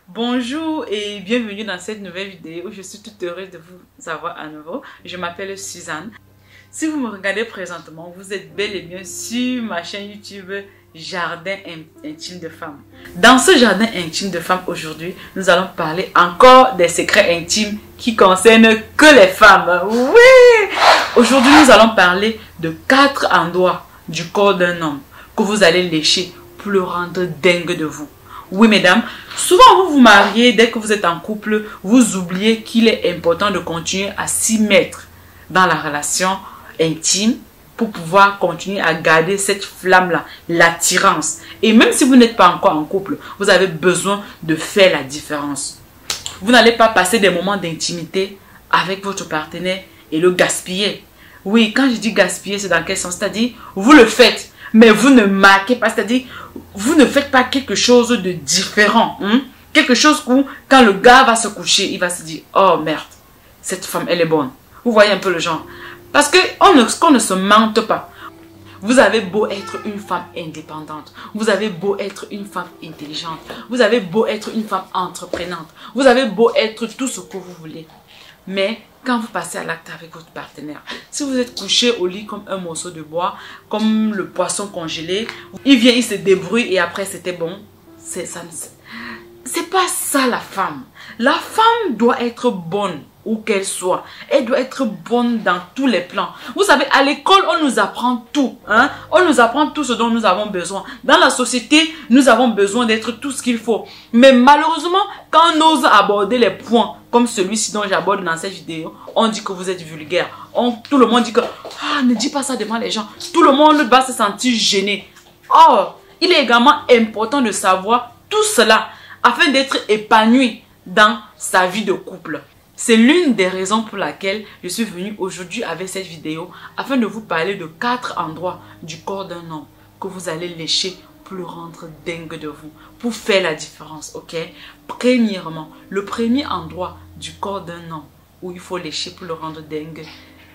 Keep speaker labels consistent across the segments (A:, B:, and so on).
A: Bonjour et bienvenue dans cette nouvelle vidéo où je suis toute heureuse de vous avoir à nouveau. Je m'appelle Suzanne. Si vous me regardez présentement, vous êtes bel et bien sur ma chaîne YouTube Jardin Intime de Femmes. Dans ce Jardin Intime de Femmes aujourd'hui, nous allons parler encore des secrets intimes qui concernent que les femmes. Oui! Aujourd'hui, nous allons parler de 4 endroits du corps d'un homme que vous allez lécher pour le rendre dingue de vous. Oui, mesdames, souvent vous vous mariez, dès que vous êtes en couple, vous oubliez qu'il est important de continuer à s'y mettre dans la relation intime pour pouvoir continuer à garder cette flamme-là, l'attirance. Et même si vous n'êtes pas encore en couple, vous avez besoin de faire la différence. Vous n'allez pas passer des moments d'intimité avec votre partenaire et le gaspiller. Oui, quand je dis gaspiller, c'est dans quel sens? C'est-à-dire, vous le faites, mais vous ne marquez pas, c'est-à-dire, vous ne faites pas quelque chose de différent. Quelque chose où, quand le gars va se coucher, il va se dire, oh merde, cette femme, elle est bonne. Vous voyez un peu le genre. Parce qu'on ne se mente pas. Vous avez beau être une femme indépendante, vous avez beau être une femme intelligente, vous avez beau être une femme entreprenante, vous avez beau être tout ce que vous voulez. Mais quand vous passez à l'acte avec votre partenaire, si vous êtes couché au lit comme un morceau de bois, comme le poisson congelé, il vient, il se débrouille et après c'était bon, c'est pas ça la femme. La femme doit être bonne où qu'elle soit. Elle doit être bonne dans tous les plans. Vous savez, à l'école, on nous apprend tout. On nous apprend tout ce dont nous avons besoin. Dans la société, nous avons besoin d'être tout ce qu'il faut. Mais malheureusement, quand on ose aborder les points comme celui-ci dont j'aborde dans cette vidéo, on dit que vous êtes vulgaire. Tout le monde dit que ne dis pas ça devant les gens. Tout le monde va se sentir gêné. Or, il est également important de savoir tout cela afin d'être épanoui dans sa vie de couple. C'est l'une des raisons pour laquelle je suis venue aujourd'hui avec cette vidéo afin de vous parler de 4 endroits du corps d'un homme que vous allez lécher pour le rendre dingue de vous, pour faire la différence, ok? Premièrement, le premier endroit du corps d'un homme où il faut lécher pour le rendre dingue,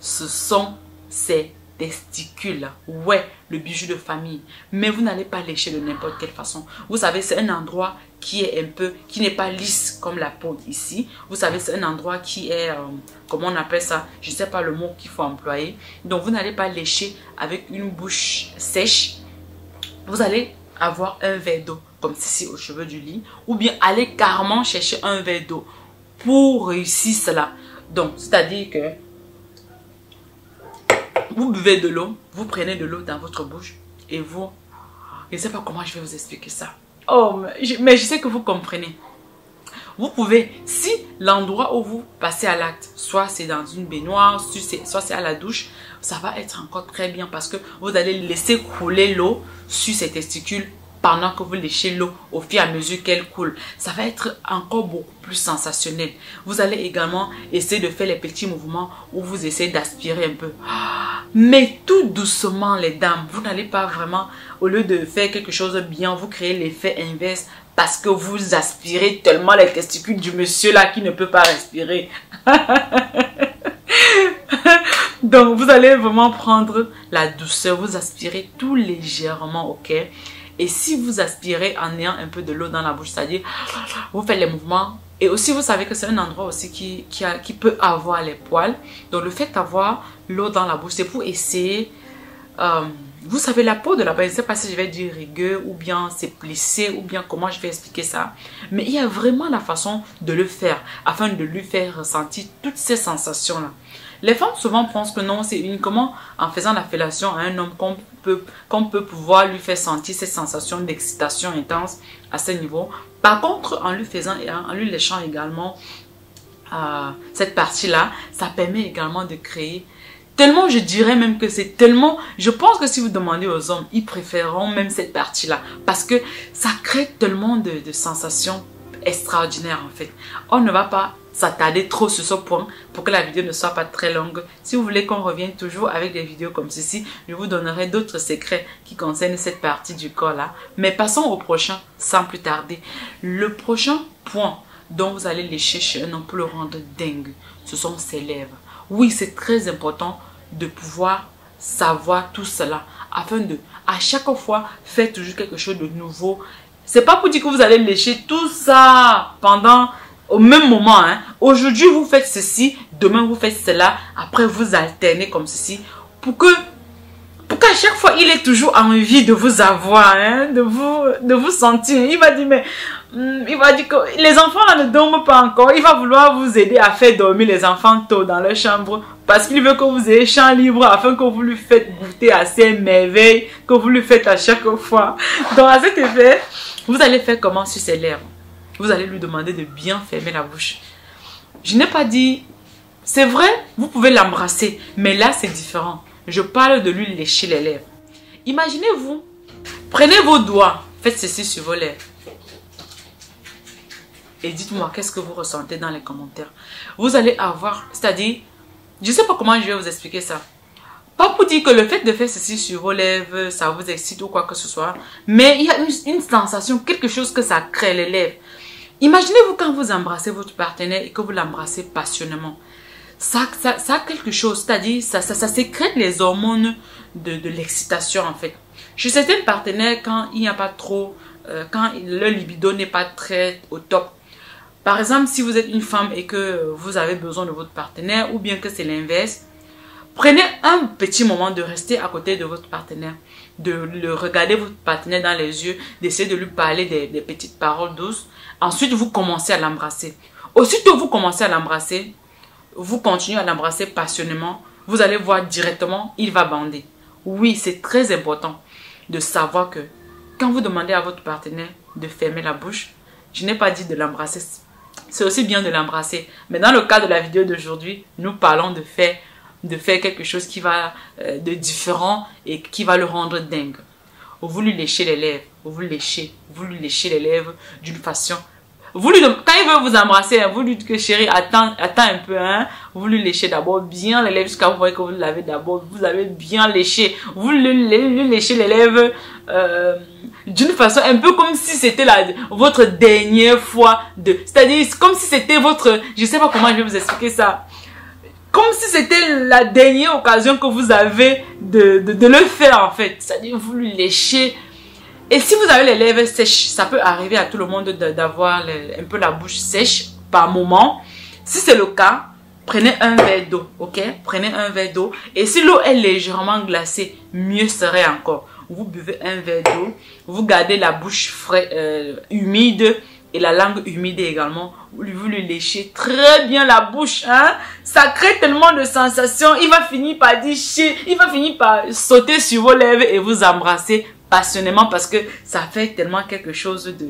A: ce sont ses testicules. Ouais, le bijou de famille. Mais vous n'allez pas lécher de n'importe quelle façon. Vous savez, c'est un endroit qui n'est pas lisse comme la peau ici. Vous savez, c'est un endroit qui est, comment on appelle ça? Je ne sais pas le mot qu'il faut employer. Donc, vous n'allez pas lécher avec une bouche sèche. Vous allez avoir un verre d'eau, comme ceci au cheveu du lit. Ou bien, aller carrément chercher un verre d'eau pour réussir cela. Donc, c'est-à-dire que vous buvez de l'eau, vous prenez de l'eau dans votre bouche et vous... Je ne sais pas comment je vais vous expliquer ça. Oh, mais je sais que vous comprenez. Vous pouvez, si l'endroit où vous passez à l'acte, soit c'est dans une baignoire, soit c'est à la douche, ça va être encore très bien parce que vous allez laisser couler l'eau sur ces testicules pendant que vous léchez l'eau au fur et à mesure qu'elle coule. Ça va être encore beaucoup plus sensationnel. Vous allez également essayer de faire les petits mouvements où vous essayez d'aspirer un peu. Mais tout doucement les dames, vous n'allez pas vraiment, au lieu de faire quelque chose de bien, vous créez l'effet inverse parce que vous aspirez tellement les testicules du monsieur là qui ne peut pas respirer. Donc vous allez vraiment prendre la douceur, vous aspirez tout légèrement, ok? Et si vous aspirez en ayant un peu de l'eau dans la bouche, c'est-à-dire vous faites les mouvements. Et aussi vous savez que c'est un endroit aussi qui peut avoir les poils. Donc le fait d'avoir l'eau dans la bouche, c'est pour essayer... vous savez la peau de la peau, je ne sais pas si je vais dire rigueur ou bien c'est plissé ou bien comment je vais expliquer ça. Mais il y a vraiment la façon de le faire afin de lui faire ressentir toutes ces sensations-là. Les femmes souvent pensent que non, c'est uniquement en faisant la fellation à un homme qu'on peut pouvoir lui faire sentir ces sensations d'excitation intense à ce niveau. Par contre, en lui faisant et en lui léchant également cette partie-là, ça permet également de créer tellement, je dirais même que c'est tellement... Je pense que si vous demandez aux hommes, ils préféreront même cette partie-là parce que ça crée tellement de sensations extraordinaires en fait. On ne va pas s'attarder trop sur ce point pour que la vidéo ne soit pas très longue. Si vous voulez qu'on revienne toujours avec des vidéos comme ceci, je vous donnerai d'autres secrets qui concernent cette partie du corps là. Mais passons au prochain sans plus tarder. Le prochain point dont vous allez lécher chez un homme pour le rendre dingue, ce sont ses lèvres. Oui, c'est très important de pouvoir savoir tout cela afin de, à chaque fois, faire toujours quelque chose de nouveau. C'est pas pour dire que vous allez lécher tout ça pendant, au même moment. Hein. Aujourd'hui, vous faites ceci, demain, vous faites cela. Après, vous alternez comme ceci. Pour qu'à chaque fois, il ait toujours envie de vous avoir, hein, de vous sentir. Il va dire, mais... il va dire que les enfants là ne dorment pas encore. Il va vouloir vous aider à faire dormir les enfants tôt dans leur chambre. Parce qu'il veut que vous ayez champ libre afin que vous lui faites goûter à ces merveilles que vous lui faites à chaque fois. Donc à cet effet, vous allez faire comment sur ses lèvres? Vous allez lui demander de bien fermer la bouche. Je n'ai pas dit... C'est vrai, vous pouvez l'embrasser. Mais là, c'est différent. Je parle de lui lécher les lèvres. Imaginez-vous. Prenez vos doigts. Faites ceci sur vos lèvres. Et dites-moi, qu'est-ce que vous ressentez dans les commentaires. Vous allez avoir... C'est-à-dire... Je ne sais pas comment je vais vous expliquer ça. Pas pour dire que le fait de faire ceci sur vos lèvres, ça vous excite ou quoi que ce soit. Mais il y a une sensation, quelque chose que ça crée les lèvres. Imaginez-vous quand vous embrassez votre partenaire et que vous l'embrassez passionnément. Ça a quelque chose, c'est-à-dire ça sécrète les hormones de l'excitation en fait. Chez certains partenaires, quand il n'y a pas trop, quand le libido n'est pas très au top. Par exemple, si vous êtes une femme et que vous avez besoin de votre partenaire ou bien que c'est l'inverse, prenez un petit moment de rester à côté de votre partenaire, de le regarder votre partenaire dans les yeux, d'essayer de lui parler des petites paroles douces. Ensuite, vous commencez à l'embrasser. Aussitôt vous commencez à l'embrasser, vous continuez à l'embrasser passionnément, vous allez voir directement, il va bander. Oui, c'est très important de savoir que quand vous demandez à votre partenaire de fermer la bouche, je n'ai pas dit de l'embrasser. C'est aussi bien de l'embrasser. Mais dans le cas de la vidéo d'aujourd'hui, nous parlons de faire quelque chose qui va de différent et qui va le rendre dingue. Vous lui léchez les lèvres, vous lui léchez les lèvres d'une façon. Quand il veut vous embrasser, vous lui dites que chérie, attends un peu, hein. Vous lui léchez d'abord bien les lèvres jusqu'à vous voyez que vous l'avez d'abord, vous avez bien léché. Vous lui léchez les lèvres d'une façon un peu comme si c'était votre dernière fois c'est-à-dire comme si c'était votre, je sais pas comment je vais vous expliquer ça. Comme si c'était la dernière occasion que vous avez de le faire en fait. C'est-à-dire vous lui léchez. Et si vous avez les lèvres sèches, ça peut arriver à tout le monde d'avoir un peu la bouche sèche par moment. Si c'est le cas, prenez un verre d'eau, ok? Prenez un verre d'eau. Et si l'eau est légèrement glacée, mieux serait encore. Vous buvez un verre d'eau, vous gardez la bouche humide et la langue humide également. Vous lui léchez très bien la bouche, hein? Ça crée tellement de sensations. Il va finir par dire chier, il va finir par sauter sur vos lèvres et vous embrasser passionnément parce que ça fait tellement quelque chose de...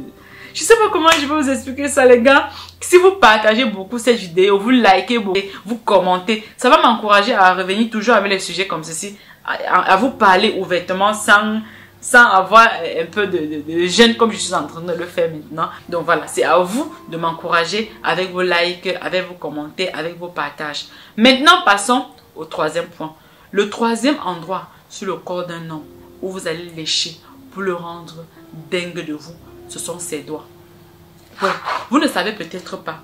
A: Je sais pas comment je vais vous expliquer ça les gars. Si vous partagez beaucoup cette vidéo, vous likez beaucoup, vous commentez, ça va m'encourager à revenir toujours avec les sujets comme ceci, à vous parler ouvertement sans avoir un peu de gêne comme je suis en train de le faire maintenant. Donc voilà, c'est à vous de m'encourager avec vos likes, avec vos commentaires, avec vos partages. Maintenant, passons au troisième point. Le troisième endroit sur le corps d'un homme où vous allez lécher pour le rendre dingue de vous, ce sont ses doigts. Ouais, vous ne savez peut-être pas.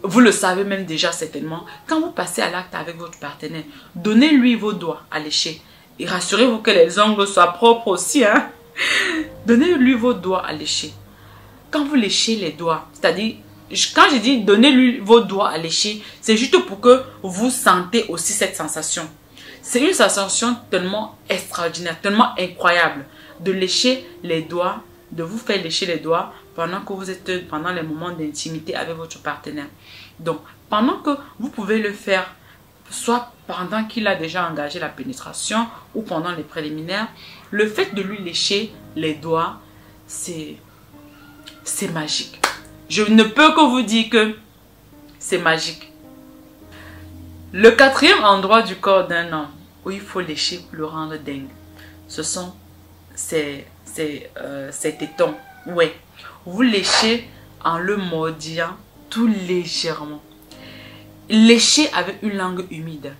A: Vous le savez même déjà certainement. Quand vous passez à l'acte avec votre partenaire, donnez-lui vos doigts à lécher. Et rassurez-vous que les ongles soient propres aussi. Hein? Donnez-lui vos doigts à lécher. Quand vous léchez les doigts, c'est-à-dire, quand je dis donnez-lui vos doigts à lécher, c'est juste pour que vous sentez aussi cette sensation. C'est une sensation tellement extraordinaire, tellement incroyable de lécher les doigts, de vous faire lécher les doigts pendant que vous êtes pendant les moments d'intimité avec votre partenaire. Donc, pendant que vous pouvez le faire, soit pendant qu'il a déjà engagé la pénétration ou pendant les préliminaires, le fait de lui lécher les doigts, c'est magique. Je ne peux que vous dire que c'est magique. Le quatrième endroit du corps d'un homme où il faut lécher pour le rendre dingue, ce sont ses tétons. Ouais. Vous léchez en le mordillant tout légèrement. Léchez avec une langue humide.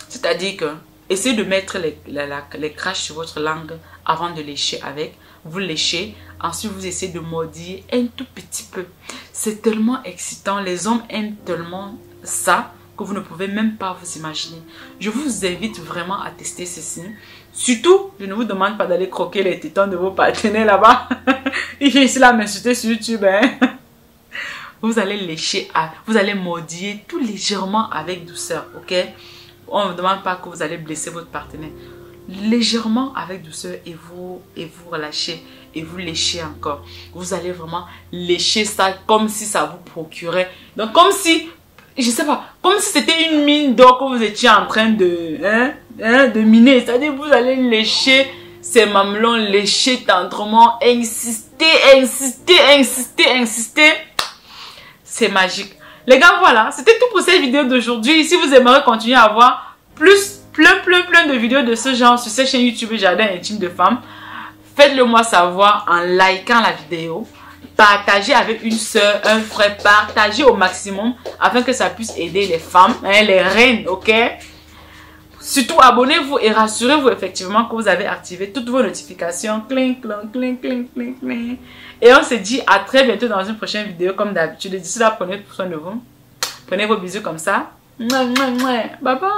A: C'est-à-dire que essayez de mettre les craches sur votre langue avant de lécher avec. Vous léchez, ensuite vous essayez de mordiller un tout petit peu. C'est tellement excitant. Les hommes aiment tellement ça que vous ne pouvez même pas vous imaginer. Je vous invite vraiment à tester ceci. Surtout, je ne vous demande pas d'aller croquer les tétons de vos partenaires là-bas. Il vient ici là m'insulter sur YouTube. Hein. Vous allez lécher, vous allez mordiller tout légèrement avec douceur, ok? On ne vous demande pas que vous allez blesser votre partenaire. Légèrement avec douceur et vous relâchez et vous léchez encore. Vous allez vraiment lécher ça comme si ça vous procurait. Donc comme si, je sais pas, comme si c'était une mine d'or que vous étiez en train de miner. C'est-à-dire vous allez lécher ces mamelons, lécher tendrement, insister. C'est magique. Les gars, voilà, c'était tout pour cette vidéo d'aujourd'hui. Si vous aimeriez continuer à voir plein de vidéos de ce genre sur cette chaîne YouTube Jardin Intime de Femmes, faites-le moi savoir en likant la vidéo. Partagez avec une soeur, un frère, partagez au maximum afin que ça puisse aider les femmes, hein, les reines, ok? Surtout, abonnez-vous et rassurez-vous effectivement que vous avez activé toutes vos notifications. Cling, cling, cling, cling, cling, cling. Et on se dit à très bientôt dans une prochaine vidéo comme d'habitude. D'ici là, prenez soin de vous. Prenez vos bisous comme ça. Bye bye.